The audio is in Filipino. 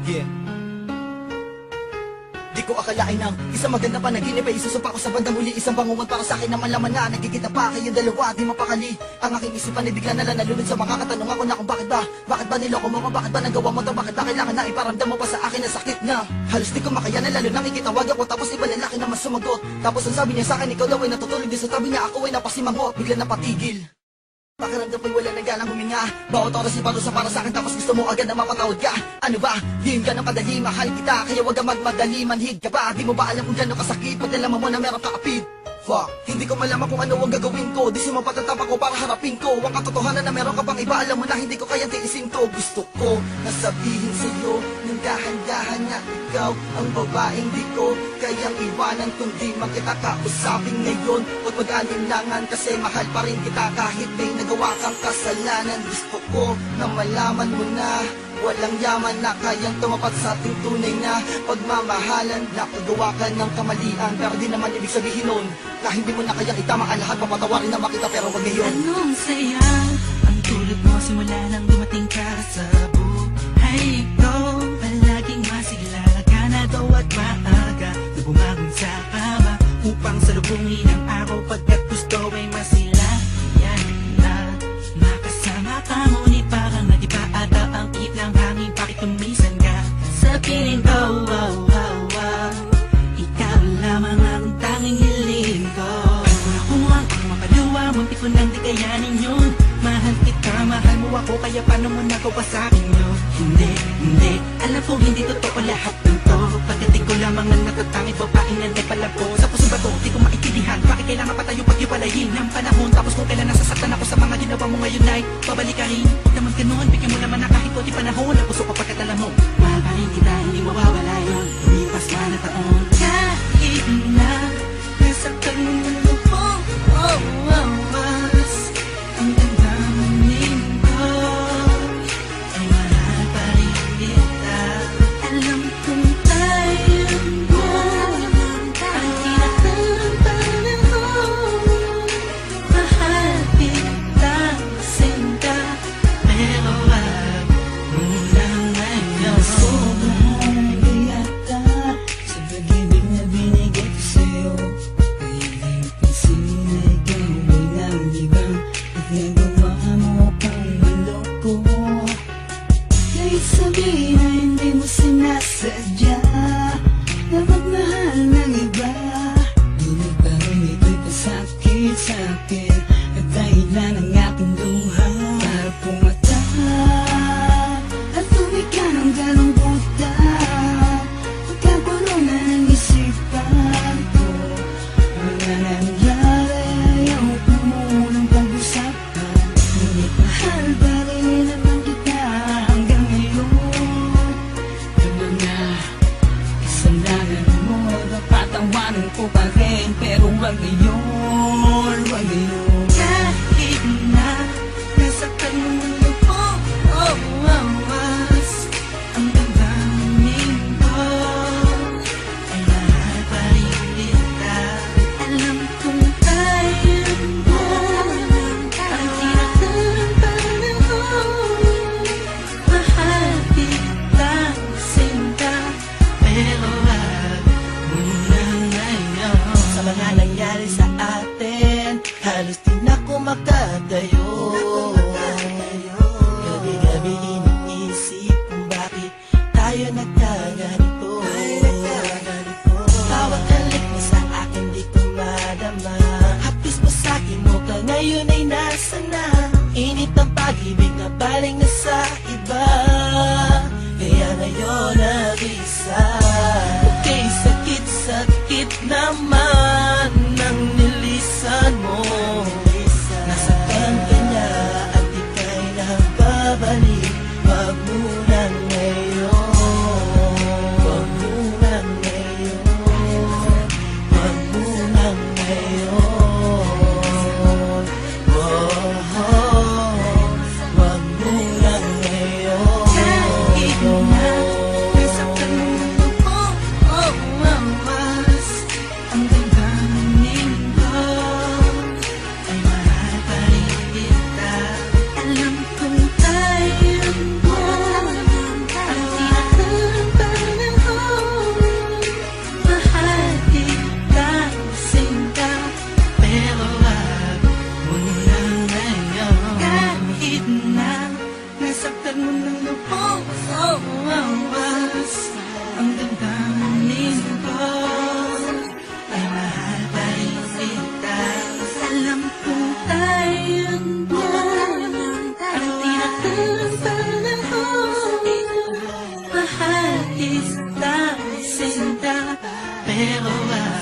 Yeah. Di ko akalain ng isang maganda panaginip ay isusumpa ko sa bandang huli. Isang bangungot para sa akin na malaman na nagkikita pa kayong dalawa di mapakali. Ang aking isipan ay bigla na nalulod sa mga katanungan ko na kung bakit ba niloko mo, bakit ba nagawa mo to, bakit ba kailangan na iparamdam mo pa sa akin na sakit na halos di ko makayanan, lalo nang ikitawag ako tapos iba lalaki na mas sumagot. Tapos ang sabi niya sa akin, ikaw daw ay natutulog din sa tabi niya, ako ay napasimangot, bigla napatigil. Pakiramdam ko'y wala nang ganang huminga. Bawat oras iparusa para sa akin tapos gusto mo agad na mapatawad ka. Ano ba? Di yun ganang kadali, mahal kita kaya wag kang magmadali, manhid ka ba? Di mo ba alam kung gano'ng kasakit pag nalaman mo na meron ka kapit? Fuck, hindi ko malaman kung ano ang gagawin ko. Di sumapatatapak ko para harapin ko ang katotohanan na meron ka pang iba. Alam mo na hindi ko kayang tiisin to. Gusto ko nasabihin sa'yo ng dahan-dahan na ikaw ang babaeng di ko kayang iwanan kundi makita kausapin ngayon. Huwag mag-alinlangan kasi mahal pa rin kita kahit may nagawa kang kasalanan. Gusto ko na malaman mo na walang yaman na kayang tumapat sa ating tunay na pagmamahalan. Nakagawa ka ng kamalian pero di naman ibig sabihin nun na hindi mo na kayang itama ang lahat. Papatawarin na makita pero wag ngayon. Anong saya ang tulad mo simula nang dumating ka sa buhay ko. Palaging masigla ka na daw at maaga na bumangon sa kama upang salubungin ang araw pagkat gusto ay masilayan na makasama ka. Ngunit parang nagiba ata ang ng hangin, bakit tumisan ka sa piling ko? Ikaw lamang ang tanging hiling ko. Pagkunakuhan ko mapaluwa, muntik ko nang di kayanin yun. Mahal kita, mahal mo ako, kaya paano mo nagawa sa akin yun? Hindi, alam ko hindi totoo lahat ng to. Pagdating ko lamang ang natatanging babaeng nanay pala po. Sa puso ba to, di ko maintindihan bakit kailangan pa tayo pag-iwalayin ng panahon. Tapos kung kailan nasasaktan ako sa mga ginawa mo ngayon ay babalik ka rin. Huwag naman ganun, bigyan mo naman na kahit konti panahon. Ang puso ko pagkatala mo, mahal pa rin kita, hindi mawawala yun. Lumipas ka na taon, kahit na nasaktan mo ng lubong. Ang damdamin ko ay mahal pa rin kita. Alam kong tayo mo ang kinakang panahon. Mahal kita, sinta, pero wag mo lang ngayon. Sobrang yata sa pag-ibig na binigay ko sa'yo. Pwedeng pansin na ikaw ay nangibang at nagawa mo pang maloko. Kahit sabihin na hindi mo sinasadya na magmahal ng iba, ngunit parang ito'y pasakit sa akin at dahilan ng aking luha. Para pumata at tumika ng ganong buta, nagkagulo na ng isipan ko. Wala nangyari, ayaw ko munang pag-usapan. Ngunit mahal pa rin naman kita hanggang ngayon. Yung mga kasalanan mo, napatawanan ko pa rin, pero wag ngayon, wag ngayon. Kahit na nasaktan mo ng lubong, ang damdamin ko ay mahal pa rin kita. Alam kong tayo mo ang kinakang panahon. Mahal kita, sinta, pero wag mo na ngayon. Sa mga nangyari sa atin, halos di na ako makatayo. Gabi-gabi iniisip kung bakit tayo nagkaganito. Bawat halik mo sa akin di ko madama. Hapis mo sa akin mo ka ngayon ay nasa na. Init ng pag-ibig na baling na sa iba, kaya ngayon nag-isa. Okay, sakit naman ang nilisan mo. Nasaktan ka na at ika'y nagbabalik. Wag mo na ngayon, wag mo na ngayon, wag mo na ngayon. Wag mo na ngayon. Kahit na nasaktan mo ng lubong, ang Pero